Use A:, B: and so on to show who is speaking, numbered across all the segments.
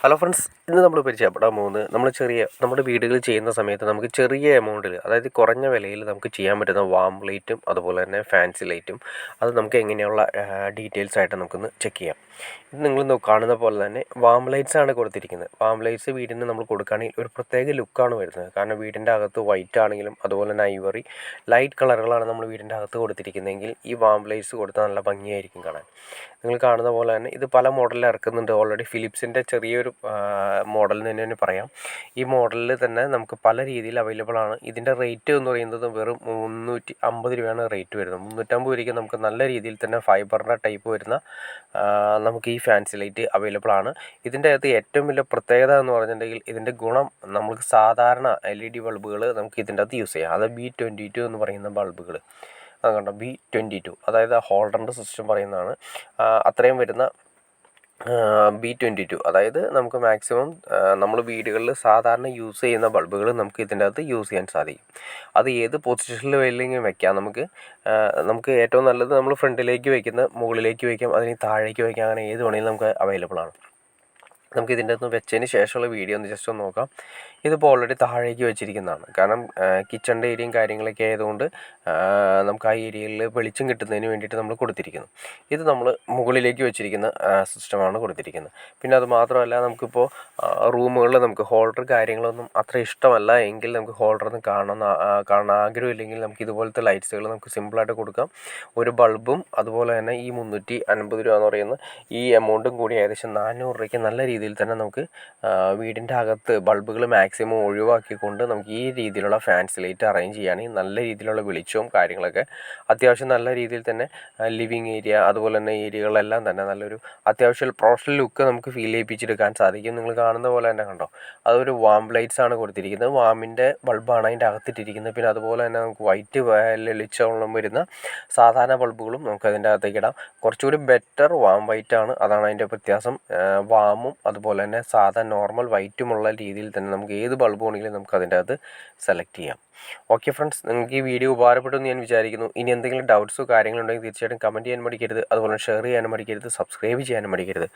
A: Hello friends, ഇന്ന് നമ്മൾ പരിചയപ്പെടാൻ പോകുന്നത് നമ്മുടെ വീടുകളിൽ ചെയ്യുന്ന സമയത്ത് നമുക്ക് ചെറിയ എമൗണ്ടിൽ, അതായത് കുറഞ്ഞ വിലയിൽ നമുക്ക് ചെയ്യാൻ പറ്റുന്ന വാം ലൈറ്റും അതുപോലെ തന്നെ ഫാൻസി ലൈറ്റും അത് നമുക്ക് എങ്ങനെയുള്ള ഡീറ്റെയിൽസ് ആയിട്ട് നമുക്കൊന്ന് ചെക്ക് ചെയ്യാം. ഇത് നിങ്ങൾ കാണുന്ന പോലെ തന്നെ വാം ലൈറ്റ്സ് ആണ് കൊടുത്തിരിക്കുന്നത്. വാം ലൈറ്റ്സ് വീടിന് നമ്മൾ കൊടുക്കുകയാണെങ്കിൽ ഒരു പ്രത്യേക ലുക്കാണ് വരുന്നത്. കാരണം വീടിൻ്റെ അകത്ത് വൈറ്റ് ആണെങ്കിലും അതുപോലെ തന്നെ ഐവറി ലൈറ്റ് കളറുകളാണ് നമ്മൾ വീടിൻ്റെ അകത്ത് കൊടുത്തിരിക്കുന്നതെങ്കിൽ ഈ വാം ലൈറ്റ്സ് കൊടുത്താൽ നല്ല ഭംഗിയായിരിക്കും കാണാൻ. നിങ്ങൾ കാണുന്ന പോലെ തന്നെ ഇത് പല മോഡലിൽ ഇറക്കുന്നുണ്ട്. ഓൾറെഡി ഫിലിപ്സിൻ്റെ ചെറിയൊരു മോഡൽ എന്ന് തന്നെ പറയാം. ഈ മോഡലിൽ തന്നെ നമുക്ക് പല രീതിയിൽ അവൈലബിൾ ആണ്. ഇതിൻ്റെ റേറ്റ് എന്ന് പറയുന്നത് വെറും 350 രൂപയാണ് റേറ്റ് വരുന്നത്. 350 രൂപയ്ക്ക് നമുക്ക് നല്ല രീതിയിൽ തന്നെ ഫൈബറിൻ്റെ ടൈപ്പ് വരുന്ന നമുക്ക് ഈ ഫാൻസി ലൈറ്റ് അവൈലബിൾ ആണ്. ഇതിൻ്റെ അകത്ത് ഏറ്റവും വലിയ പ്രത്യേകത എന്ന് പറഞ്ഞിട്ടുണ്ടെങ്കിൽ ഇതിൻ്റെ ഗുണം, നമുക്ക് സാധാരണ LED ബൾബുകൾ നമുക്ക് ഇതിൻ്റെ അകത്ത് യൂസ് ചെയ്യാം. അത് B22 എന്ന് പറയുന്ന ബൾബുകൾ അത് കണ്ടോ, B22, അതായത് ഹോൾഡറിൻ്റെ സിസ്റ്റം പറയുന്നതാണ്. അത്രയും വരുന്ന B22, അതായത് നമുക്ക് മാക്സിമം നമ്മൾ വീടുകളിൽ സാധാരണ യൂസ് ചെയ്യുന്ന ബൾബുകൾ നമുക്ക് ഇതിൻ്റെ അകത്ത് യൂസ് ചെയ്യാൻ സാധിക്കും. അത് ഏത് പൊസിഷനിൽ വേണമെങ്കിലും വെക്കാം. നമുക്ക് ഏറ്റവും നല്ലത് നമ്മൾ ഫ്രണ്ടിലേക്ക് വയ്ക്കുന്ന, മുകളിലേക്ക് വയ്ക്കാം, അതിന് താഴേക്ക് വയ്ക്കാം, അങ്ങനെ ഏത് വേണമെങ്കിലും നമുക്ക് അവൈലബിൾ ആണ്. നമുക്ക് ഇതിൻ്റെ അകത്ത് വെച്ചതിന് ശേഷമുള്ള വീഡിയോ ഒന്ന് ജസ്റ്റ് ഒന്ന് നോക്കാം. ഇതിപ്പോൾ ഓൾറെഡി താഴേക്ക് വെച്ചിരിക്കുന്നതാണ്. കാരണം കിച്ചണിൻ്റെ ഏരിയയും കാര്യങ്ങളൊക്കെ ആയതുകൊണ്ട് നമുക്ക് ആ ഏരിയയിൽ വെളിച്ചം കിട്ടുന്നതിന് വേണ്ടിയിട്ട് നമ്മൾ കൊടുത്തിരിക്കുന്നു. ഇത് നമ്മൾ മുകളിലേക്ക് വെച്ചിരിക്കുന്ന സിസ്റ്റമാണ് കൊടുത്തിരിക്കുന്നത്. പിന്നെ അത് മാത്രമല്ല, നമുക്കിപ്പോൾ റൂമുകളിൽ നമുക്ക് ഹോൾഡർ കാര്യങ്ങളൊന്നും അത്ര ഇഷ്ടമല്ല എങ്കിൽ, നമുക്ക് ഹോൾഡറൊന്നും കാണാൻ ആഗ്രഹമില്ലെങ്കിൽ നമുക്ക് ഇതുപോലത്തെ ലൈറ്റ്സുകൾ നമുക്ക് സിമ്പിളായിട്ട് കൊടുക്കാം. ഒരു ബൾബും അതുപോലെ തന്നെ ഈ 350 രൂപ എന്ന് പറയുന്ന ഈ എമൗണ്ടും കൂടി ഏകദേശം 400 രൂപയ്ക്ക് നല്ല രീതിയിൽ തന്നെ നമുക്ക് വീടിൻ്റെ അകത്ത് ബൾബുകൾ മാക്സിമം ഒഴിവാക്കിക്കൊണ്ട് നമുക്ക് ഈ രീതിയിലുള്ള ഫാൻസി ലൈറ്റ് അറേഞ്ച് ചെയ്യുകയാണെങ്കിൽ നല്ല രീതിയിലുള്ള വെളിച്ചവും കാര്യങ്ങളൊക്കെ അത്യാവശ്യം നല്ല രീതിയിൽ തന്നെ ലിവിങ് ഏരിയ അതുപോലെ തന്നെ ഏരിയകളെല്ലാം തന്നെ നല്ലൊരു അത്യാവശ്യം പ്രൊഫഷണൽ ലുക്ക് നമുക്ക് ഫീൽ ചെയ്യിപ്പിച്ചെടുക്കാൻ സാധിക്കും. നിങ്ങൾ കാണുന്ന പോലെ തന്നെ കണ്ടോ, അതൊരു വാം ലൈറ്റ്സ് ആണ് കൊടുത്തിരിക്കുന്നത്. വാമിൻ്റെ ബൾബാണ് അതിൻ്റെ അകത്തിട്ടിരിക്കുന്നത്. പിന്നെ അതുപോലെ തന്നെ നമുക്ക് വൈറ്റ് വെളിച്ചം വരുന്ന സാധാരണ ബൾബുകളും നമുക്ക് അതിൻ്റെ അകത്തേക്ക് ഇടാം. കുറച്ചുകൂടി ബെറ്റർ വാം വൈറ്റ് ആണ്, അതാണ് അതിൻ്റെ വ്യത്യാസം. വാമും അതുപോലെ തന്നെ സാധാ നോർമൽ വൈറ്റുമുള്ള രീതിയിൽ തന്നെ നമുക്ക് ഏത് ബൾബ് വേണമെങ്കിലും നമുക്ക് അതിൻ്റെ അകത്ത് സെലക്ട് ചെയ്യാം. ഓക്കെ ഫ്രണ്ട്സ്, നിങ്ങൾക്ക് ഈ വീഡിയോ ഉപകാരപ്പെട്ടെന്ന് ഞാൻ വിചാരിക്കുന്നു. ഇനി എന്തെങ്കിലും ഡൗട്ട്സോ കാര്യങ്ങളുണ്ടെങ്കിൽ തീർച്ചയായിട്ടും കമൻറ്റ് ചെയ്യാൻ മടിക്കരുത്. അതുപോലെ ഷെയർ ചെയ്യാനും മടിക്കരുത്, സബ്സ്ക്രൈബ് ചെയ്യാനും മടിക്കരുത്.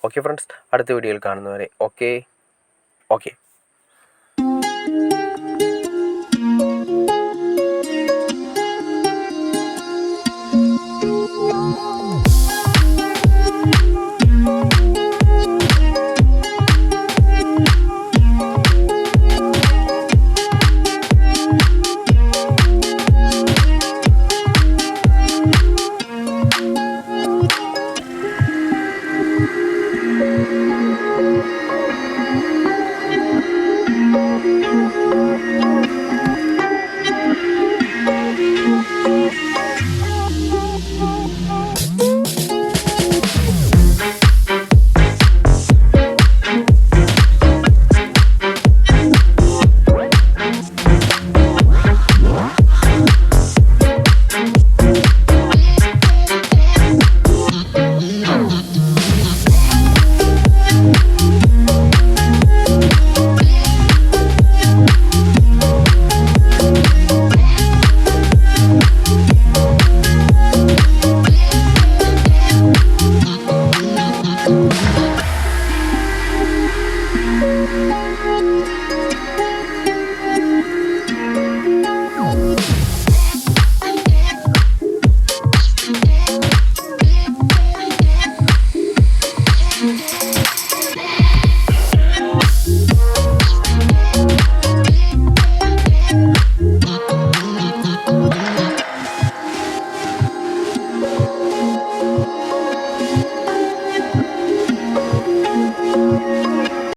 A: ഓക്കെ ഫ്രണ്ട്സ്, അടുത്ത വീഡിയോയിൽ കാണുന്നവരെ ഓക്കെ.